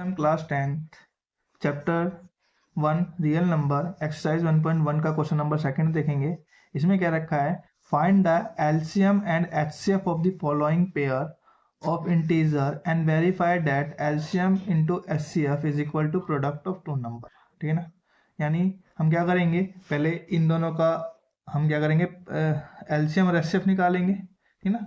हम class 10th chapter 1 real number exercise 1.1 का question number second देखेंगे। इसमें क्या रखा है, find the LCM and HCF of the following pair of integer and verify that LCM into HCF is equal to product of two number. ठीक है ना, यानी हम क्या करेंगे, पहले इन दोनों का हम क्या करेंगे, एलसीएम और एचसीएफ निकालेंगे। ठीक है ना,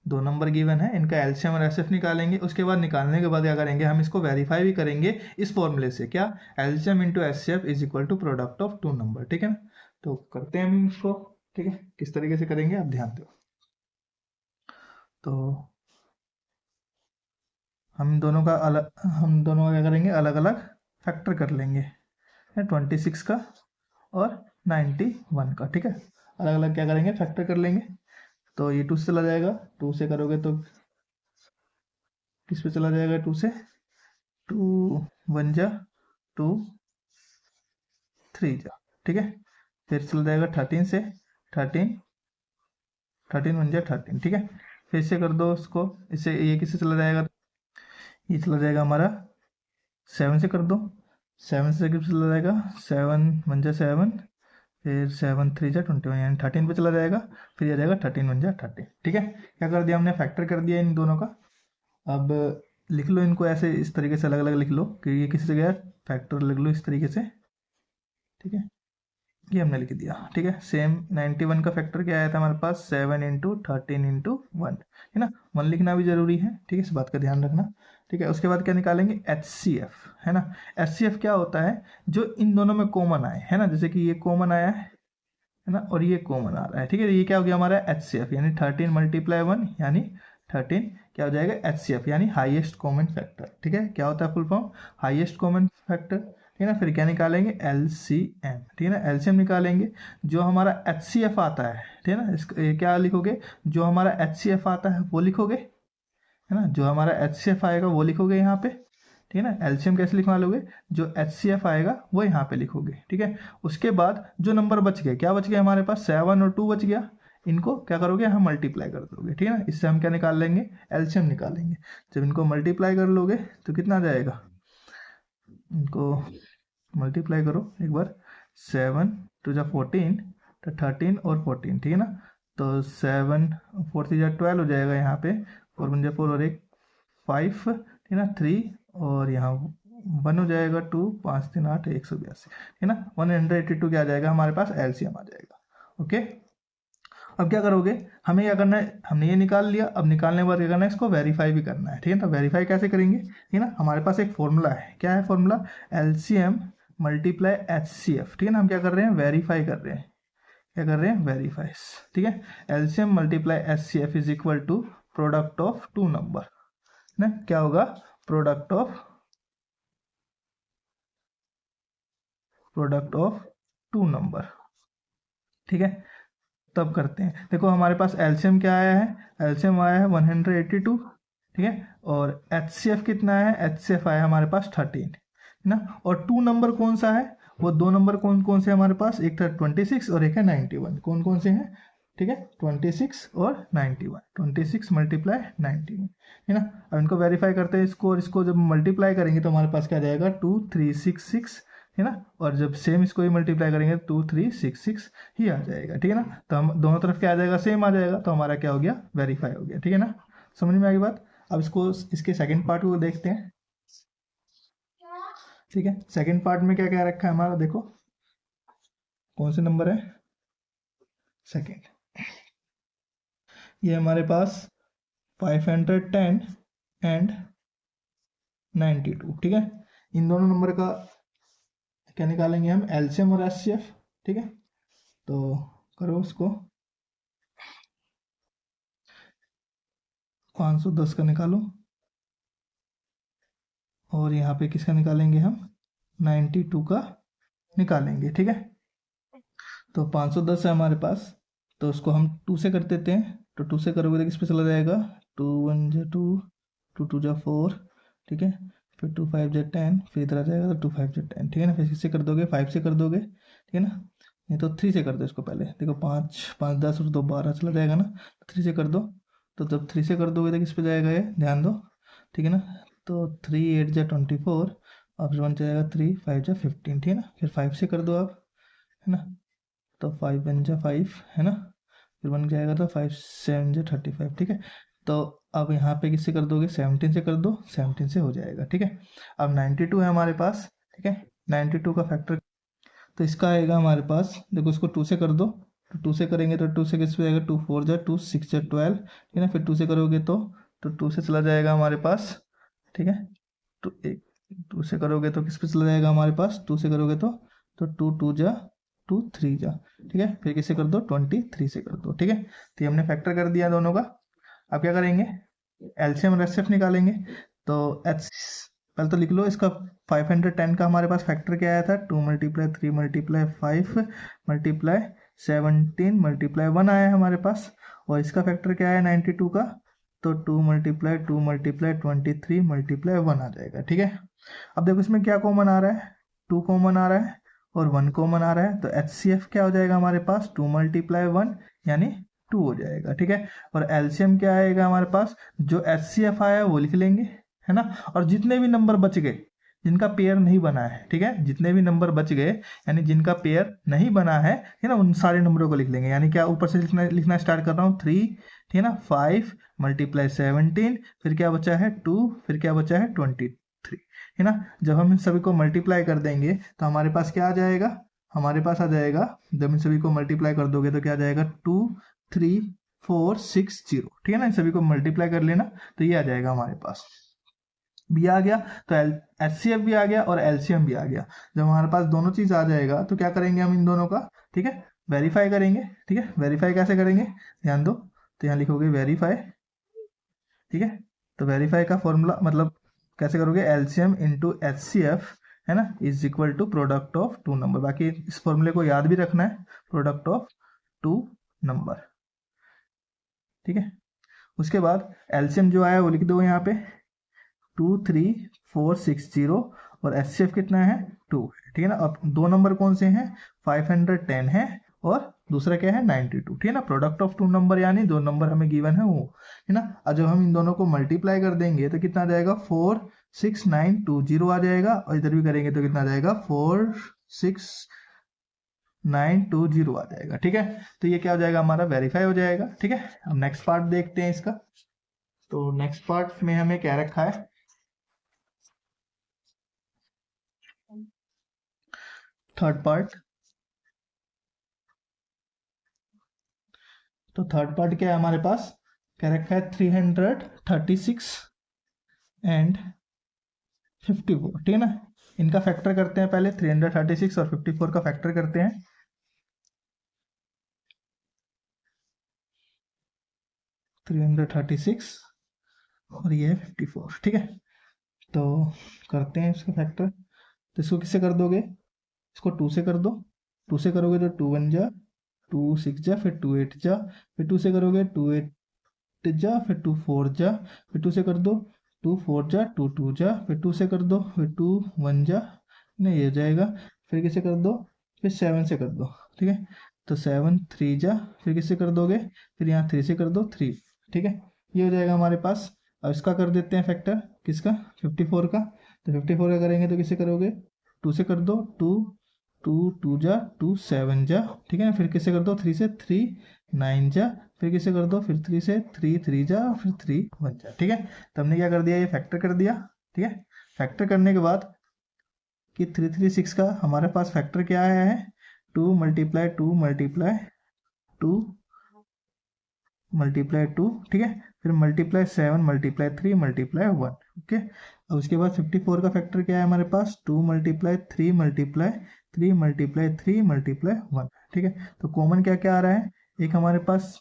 दो नंबर गिवन है, इनका एलसीएम और एचसीएफ निकालेंगे। उसके बाद निकालने के बाद क्या करेंगे, हम इसको वेरीफाई भी करेंगे इस फॉर्मूले से, क्या, LCM into HCF is equal to product of two number. ठीक है ना, तो करते हैं हम इसको। ठीक है, किस तरीके से करेंगे आप ध्यान दो। तो हम दोनों का क्या करेंगे, अलग अलग फैक्टर कर लेंगे, 26 का और 91 का। ठीक है, अलग अलग क्या करेंगे, फैक्टर कर लेंगे। तो ये 2 से चला जाएगा, 2 से करोगे तो किस पे चला जाएगा, 2 से 2 1 जा 2 3 जा। ठीक है, फिर चला जाएगा 13 से 13 1 जा 13। ठीक है, फिर से कर दो उसको, इससे ये किससे चला जाएगा, ये चला जाएगा हमारा 7 से कर दो, 7 से किस चला जाएगा, 7 1 जा 7, फिर 7 3 जा 21, यानी 13 पे चला जाएगा, फिर ये जाएगा 13 1 जा 13। ठीक है, क्या कर दिया हमने, फैक्टर कर दिया इन दोनों का। अब लिख लो इनको ऐसे, इस तरीके से अलग अलग लिख लो कि ये किसी जगह फैक्टर लिख लो इस तरीके से। ठीक है, ये हमने लिख दिया। ठीक है, सेम 91 का फैक्टर क्या आया था हमारे पास, 7 इंटू 13 इंटू 1, है ना, 1 लिखना भी जरूरी है। ठीक है, इस बात का ध्यान रखना। ठीक है, उसके बाद क्या निकालेंगे, एचसीएफ, है ना। एचसीएफ क्या होता है, जो इन दोनों में कॉमन आए, है ना, जैसे कि ये कॉमन आया है ना, और ये कॉमन आ रहा है। ठीक है, ये क्या हो गया हमारा एचसीएफ, यानी 13 मल्टीप्लाई 1 यानी 13 क्या हो जाएगा, एचसीएफ यानी हाईएस्ट कॉमन फैक्टर। ठीक है, क्या होता है full form, highest common factor. ठीक है ना, फिर क्या निकालेंगे, एलसीएम। ठीक है ना, एलसीएम निकालेंगे, जो हमारा एचसीएफ आता है। ठीक है ना, इसको क्या लिखोगे, जो हमारा एचसीएफ आता है वो लिखोगे, है ना, जो हमारा एचसीएफ आएगा वो लिखोगे यहाँ पे। ठीक है ना, एलसीएम कैसे लिखवा लोगे, जो एचसीएफ आएगा वो यहाँ पे लिखोगे। ठीक है, उसके बाद जो नंबर बच गए, क्या बच गया हमारे पास, 7 और 2 बच गया, इनको क्या करोगे, हम मल्टीप्लाई कर दोगे। ठीक है ना, इससे हम क्या निकाल लेंगे, एलसीएम निकालेंगे। जब इनको मल्टीप्लाई कर लोगे तो कितना आ जाएगा, इनको मल्टीप्लाई करो एक बार, 7 2 जा 14, तो 13 और 14। ठीक है ना, तो 7 4 3 जा 12 हो जाएगा यहाँ पे, 4 1 जा 4 और एक 5, ठीक है ना, 3 और यहाँ 1 हो जाएगा, 2 5 3 8 182। ठीक है ना, 182 क्या आ जाएगा हमारे पास, एलसीएम आ जाएगा। ओके, अब क्या करोगे, हमें क्या करना है, हमने ये निकाल लिया, अब निकालने के बाद क्या करना है, इसको वेरीफाई भी करना है। ठीक है, तो वेरीफाई कैसे करेंगे, ठीक है ना, हमारे पास एक फॉर्मूला है, क्या है फॉर्मूला, एलसीएम मल्टीप्लाई एचसीएफ। ठीक है ना, हम क्या कर रहे हैं, वेरीफाई कर रहे हैं, क्या कर रहे हैं, वेरीफाई। ठीक है, LCM multiply HCF is equal to product of two number ना, क्या होगा, प्रोडक्ट ऑफ टू नंबर। ठीक है, तब करते हैं, देखो हमारे पास एलसीएम क्या आया है, एलसीएम आया है 182। ठीक है, और एचसीएफ कितना है, एचसीएफ आया हमारे पास 13, है ना, और टू नंबर कौन सा है, वो दो नंबर कौन कौन से हमारे पास, एक था 26 और एक है 91, कौन कौन से हैं, ठीक है, 26 और 91, 26 मल्टीप्लाई 91, है ना। अब इनको वेरीफाई करते हैं, इसको और इसको जब मल्टीप्लाई करेंगे तो हमारे पास क्या आ जाएगा, 2366, है ना, और जब सेम इसको ही मल्टीप्लाई करेंगे 2366 ही आ जाएगा। ठीक है ना, तो हम दोनों तरफ क्या आ जाएगा, सेम आ जाएगा, तो हमारा क्या हो गया, वेरीफाई हो गया। ठीक है ना, समझ में आ गई बात। अब इसको इसके सेकंड पार्ट को देखते हैं। ठीक है, सेकंड पार्ट में क्या क्या रखा है हमारा, देखो कौन से नंबर है, सेकंड, ये हमारे पास 510 एंड 92। ठीक है, इन दोनों नंबर का क्या निकालेंगे हम, एलसीएम और एचसीएफ। ठीक है, तो करो उसको, 510 का निकालो, और यहाँ पे किसका निकालेंगे हम, 92 का निकालेंगे। ठीक है, तो 510 है हमारे पास, तो उसको हम 2 से कर देते हैं, तो 2 से करोगे तो किस पे चला जाएगा, 2 1 जा 2, 2 2 जा 4, ठीक है, फिर 2 5 जा 10, फिर इधर आ जाएगा तो 2 5 जा 10। ठीक है ना, फिर किससे कर दोगे, 5 से कर दोगे। ठीक है ना, नहीं तो 3 से कर दो इसको पहले, देखो 5 5 10 और 2 12 चला जाएगा ना, 3 से कर दो, तो जब 3 से कर दोगे तो किस पे जाएगा, ये ध्यान दो। ठीक है ना, तो 3 8 जा 24 और फिर 1 जाएगा 3 5 जा 15, ठीक है ना। फिर 5 से कर दो आप, है ना, तो 5 1 जा 5, है ना, फिर 1 जाएगा तो 5 7 जा 35, ठीक है। तो अब यहाँ पे किससे कर दोगे, 17 से कर दो, 17 से हो जाएगा, ठीक है। अब 92 है हमारे पास, ठीक है, 92 का फैक्टर तो इसका आएगा हमारे पास, देखो इसको 2 से कर दो, तो 2 से करेंगे तो 2 से किस पे आएगा, 2 4 जा 2 6 जा 12, ठीक है ना। फिर 2 से करोगे तो 2 से चला जाएगा हमारे पास, ठीक है। तो एक 2 से करोगे तो किस पे चला जाएगा हमारे पास, 2 से करोगे तो 2 2 जा 2 3 जा, ठीक है। फिर किससे कर दो, 23 से कर दो, ठीक है। तो ये हमने फैक्टर कर दिया दोनों का। अब क्या करेंगे, एलसीएम और एचसीएफ निकालेंगे। तो एच पहले तो लिख लो इसका 510 का हमारे पास फैक्टर क्या आया था, 2 × 3 × 5 × 17 × 1 आया है हमारे पास। और इसका फैक्टर क्या है 92 का, तो 2 × 2 × 23 × 1 आ जाएगा, ठीक है। अब देखो इसमें क्या कॉमन आ रहा है, 2 कॉमन आ रहा है और 1 कॉमन आ रहा है। तो एचसीएफ क्या हो जाएगा हमारे पास, 2 × 1 यानी 2 हो जाएगा, ठीक है। और एलसीएम क्या आएगा हमारे पास, जो एचसीएफ आया वो लिख लेंगे, है ना। और जितने भी नंबर बच गए जिनका पेयर नहीं बना है, ठीक है, जितने भी नंबर बच गए यानी जिनका पेयर नहीं बना है ना, उन सारे नंबरों को लिख लेंगे। यानी क्या, ऊपर से लिखना स्टार्ट कर रहा हूँ, 3, ठीक है ना, 5 × 17, फिर क्या बचा है 2, फिर क्या बचा है 23, है ना। जब हम इन सभी को मल्टीप्लाई कर देंगे तो हमारे पास क्या आ जाएगा, हमारे पास आ जाएगा, जब इन सभी को मल्टीप्लाई कर दोगे तो क्या आ जाएगा 2 3 4 6 0, ठीक है ना। इन सभी को मल्टीप्लाई कर लेना तो ये आ जाएगा हमारे पास, भी आ गया तो एचसीएफ भी आ गया और एलसीएम भी आ गया। जब हमारे पास दोनों चीज आ जाएगा तो क्या करेंगे हम इन दोनों का, ठीक है, वेरीफाई करेंगे, ठीक है। वेरीफाई कैसे करेंगे, ध्यान दो, तो यहाँ लिखोगे वेरीफाई, ठीक है। तो वेरीफाई का फॉर्मूला मतलब कैसे करोगे, एलसीएम इंटू एचसीएफ, है ना, is equal to product of 2 number. बाकी इस फॉर्मूले को याद भी रखना है, प्रोडक्ट ऑफ 2 नंबर, ठीक है। उसके बाद एलसीएम जो आया वो लिख दो यहाँ पे 23460 और एचसीएफ कितना है 2, ठीक है ना। अब दो नंबर कौन से हैं, 510 है और दूसरा क्या है 92, ठीक है ना। प्रोडक्ट ऑफ 2 नंबर यानी दो नंबर हमें गिवन है वो, है ना। और जब हम इन दोनों को मल्टीप्लाई कर देंगे तो कितना आ जाएगा 46920 आ जाएगा, और इधर भी करेंगे तो कितना आ जाएगा 46920 आ जाएगा, ठीक है। तो ये क्या हो जाएगा, हमारा वेरीफाई हो जाएगा, ठीक है। अब नेक्स्ट पार्ट देखते हैं इसका। तो नेक्स्ट पार्ट में हमें क्या रखा है, थर्ड पार्ट। तो थर्ड पार्ट क्या है हमारे पास, क्या रखा है 336 एंड 54, ठीक है ना। इनका फैक्टर करते हैं पहले, 336 और 54 का फैक्टर करते हैं। थ्री 336 और ये 54, ठीक है। तो करते हैं इसका फैक्टर। तो इसको किससे कर दोगे, इसको 2 से कर दो, 2 से करोगे तो 2 1 जा 2 6 जा, फिर 2 8 जा, फिर 2 से करोगे 2 8 जा, फिर 2 4 जा, फिर 2 से कर दो 2 4 जा 2 2 जा, फिर 2 से कर दो, फिर 2 1 जा, नहीं ये जाएगा, फिर किससे कर दो, फिर 7 से कर दो, ठीक है। तो 7 3 जा, फिर किससे कर दोगे, फिर यहाँ 3 से कर दो 3, ठीक है। ये हो जाएगा हमारे पास। अब इसका कर देते हैं फैक्टर, किसका 54 का। तो 54 का करेंगे तो किससे करोगे, 2 से कर दो 2 2 2 जा 2 7 जा, ठीक है। फिर किससे कर दो 3 से 3 9 जा, फिर किससे कर दो, फिर 3 से 3 3 जा, फिर 3 1 जा, ठीक है। तो हमने क्या कर दिया, ये फैक्टर कर दिया, ठीक है। फैक्टर करने के बाद कि 336 का हमारे पास फैक्टर क्या आया है, 2 × 2 × 2 मल्टीप्लाई 2, ठीक है। फिर मल्टीप्लाई 7 मल्टीप्लाई 3 मल्टीप्लाई 1, ओके। अब उसके बाद 54 का फैक्टर क्या है हमारे पास, 2 × 3 मल्टीप्लाई 3 मल्टीप्लाई 3 मल्टीप्लाई 1, ठीक है। तो कॉमन क्या क्या आ रहा है, एक हमारे पास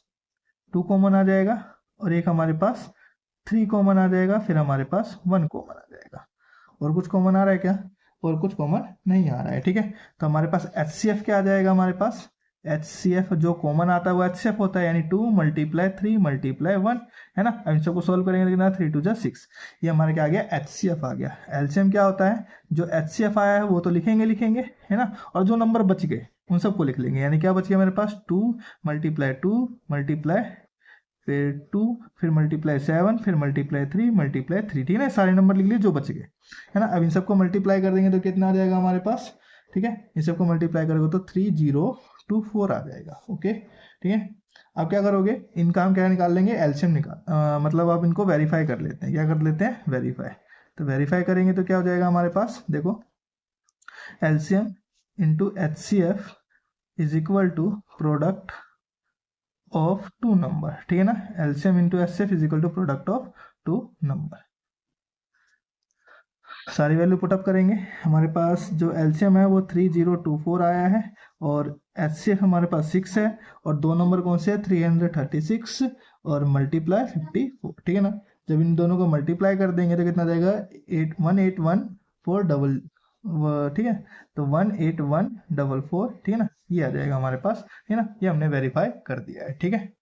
2 कॉमन आ जाएगा और एक हमारे पास 3 कॉमन आ जाएगा, फिर हमारे पास 1 कॉमन आ जाएगा। और कुछ कॉमन आ रहा है क्या, और कुछ कॉमन नहीं आ रहा है, ठीक है। तो हमारे पास एचसीएफ क्या आ जाएगा, हमारे पास एचसीएफ जो कॉमन आता है वो एचसीएफ होता है, यानी 2 × 3 × 1, है ना। अब इन सबको सोल्व करेंगे तो कितना 3 2 जा 6, ये हमारे क्या आ गया, एचसीएफ आ गया। एलसीएम क्या होता है, जो एचसीएफ आया है वो तो लिखेंगे लिखेंगे, है ना, और जो नंबर बच गए उन सबको लिख लेंगे। यानी क्या बच गया मेरे पास 2 × 2 × फिर 2, फिर मल्टीप्लाई 7, फिर मल्टीप्लाई 3, मल्टीप्लाई 3, ठीक है ना, सारे नंबर लिख लिए जो बच गए, है ना। अब इन सबको मल्टीप्लाई कर देंगे तो कितना आ जाएगा हमारे पास, ठीक है, इन सबको मल्टीप्लाई करोगे तो 3024 आ जाएगा। ओके, ठीक है। अब क्या करोगे, इनका हम क्या निकाल लेंगे, एलसीएम मतलब आप इनको वेरीफाई कर लेते हैं, क्या कर लेते हैं, वेरीफाई। तो वेरीफाई करेंगे तो क्या हो जाएगा हमारे पास, देखो, LCM into HCF is equal to product of two number, ठीक है ना, LCM into HCF is equal to product of two number. सारी वैल्यू पुटअप करेंगे, हमारे पास जो एलसीएम है वो 3024 आया है, और एचसीएफ हमारे पास 6 है, और दो नंबर कौन से है, 336 और मल्टीप्लाई 54, ठीक है ना। जब इन दोनों को मल्टीप्लाई कर देंगे तो कितना जाएगा, 1814 ठीक है, तो 18144, ठीक है ना, ये आ जाएगा हमारे पास, ठीक है ना, ये हमने वेरीफाई कर दिया है, ठीक है।